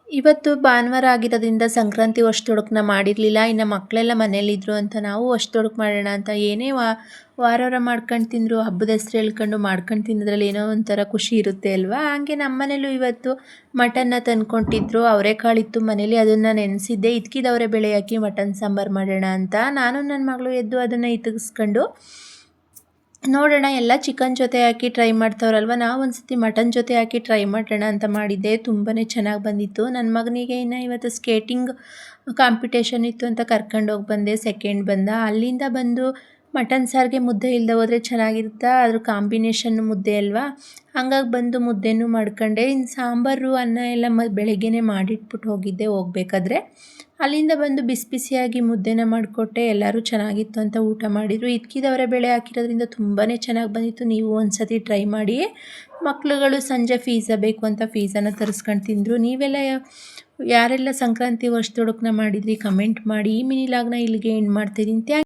ಇವತ್ತು ಭಾನುವಾರ ಆಗಿರೋದ್ರಿಂದ ಸಂಕ್ರಾಂತಿ ತೊಡಕನ್ನ ಮಾಡಿರಲಿಲ್ಲ. ಇನ್ನು ಮಕ್ಕಳೆಲ್ಲ ಮನೇಲಿದ್ರು ಅಂತ ನಾವು ತೊಡಕು ಮಾಡೋಣ ಅಂತ ಏನೇ ವಾರ ಮಾಡ್ಕೊಂಡು ತಿಂದರು ಹಬ್ಬದ ಹೆಸ್ರು ಹೇಳ್ಕೊಂಡು ಮಾಡ್ಕೊಂಡು ತಿನ್ನೋದ್ರಲ್ಲಿ ಏನೋ ಒಂಥರ ಖುಷಿ ಇರುತ್ತೆ ಅಲ್ವಾ. ಹಾಗೆ ನಮ್ಮ ಮನೇಲೂ ಇವತ್ತು ಮಟನ್ನ ತಂದ್ಕೊಟ್ಟಿದ್ರು. ಅವರೆಕಾಳಿತ್ತು ಮನೇಲಿ, ಅದನ್ನು ನೆನೆಸಿದ್ದೆ. ಇದ್ಕಿದವರೆ ಬೇಳೆ ಹಾಕಿ ಮಟನ್ ಸಾಂಬಾರು ಮಾಡೋಣ ಅಂತ ನಾನು ನನ್ನ ಮಗಳು ಎದ್ದು ಅದನ್ನು ಇತ್ತಿಸ್ಕೊಂಡು ನೋಡೋಣ ಎಲ್ಲ ಚಿಕನ್ ಜೊತೆ ಹಾಕಿ ಟ್ರೈ ಮಾಡ್ತಾವ್ರಲ್ವ, ನಾವು ಒಂದ್ಸತಿ ಮಟನ್ ಜೊತೆ ಹಾಕಿ ಟ್ರೈ ಮಾಡೋಣ ಅಂತ ಮಾಡಿದ್ದೆ. ತುಂಬಾ ಚೆನ್ನಾಗಿ ಬಂದಿತ್ತು. ನನ್ನ ಮಗನಿಗೆ ಇನ್ನು ಇವತ್ತು ಸ್ಕೇಟಿಂಗ್ ಕಾಂಪಿಟೇಷನ್ ಇತ್ತು ಅಂತ ಕರ್ಕೊಂಡು ಹೋಗಿ ಬಂದೆ. ಸೆಕೆಂಡ್ ಬಂದ. ಅಲ್ಲಿಂದ ಬಂದು ಮಟನ್ ಸಾರಿಗೆ ಮುದ್ದೆ ಇಲ್ಲದೆ ಹೋದರೆ ಚೆನ್ನಾಗಿರುತ್ತಾ, ಅದ್ರ ಕಾಂಬಿನೇಷನ್ ಮುದ್ದೆ ಅಲ್ವಾ. ಹಂಗಾಗಿ ಬಂದು ಮುದ್ದೆನೂ ಮಾಡ್ಕೊಂಡೆ. ಇನ್ನು ಸಾಂಬಾರು ಅನ್ನ ಎಲ್ಲ ಬೆಳಗ್ಗೆನೇ ಮಾಡಿಟ್ಬಿಟ್ಟು ಹೋಗಿದ್ದೆ ಹೋಗಬೇಕಾದ್ರೆ. ಅಲ್ಲಿಂದ ಬಂದು ಬಿಸಿ ಬಿಸಿಯಾಗಿ ಮುದ್ದೆನ ಮಾಡಿಕೊಟ್ಟೆ. ಎಲ್ಲರೂ ಚೆನ್ನಾಗಿತ್ತು ಅಂತ ಊಟ ಮಾಡಿದರು. ಇದ್ಕಿದವರೆ ಬೇಳೆ ಹಾಕಿರೋದ್ರಿಂದ ತುಂಬಾ ಚೆನ್ನಾಗಿ ಬಂದಿತ್ತು. ನೀವು ಒಂದ್ಸತಿ ಟ್ರೈ ಮಾಡಿ. ಮಕ್ಳುಗಳು ಸಂಜೆ ಪಿಜ್ಜಾ ಬೇಕು ಅಂತ ಪಿಜ್ಜಾನ ತರಿಸ್ಕೊಂಡು ತಿಂದರು. ನೀವೆಲ್ಲ ಯಾರೆಲ್ಲ ಸಂಕ್ರಾಂತಿ ತೊಡಕನ್ನ ಮಾಡಿದ್ರಿ ಕಮೆಂಟ್ ಮಾಡಿ. ಈ ಮಿನಿ ಲಾಗ್ನ ಇಲ್ಲಿಗೆ ಎಂಡ್ ಮಾಡ್ತಿದ್ದೀನಿ.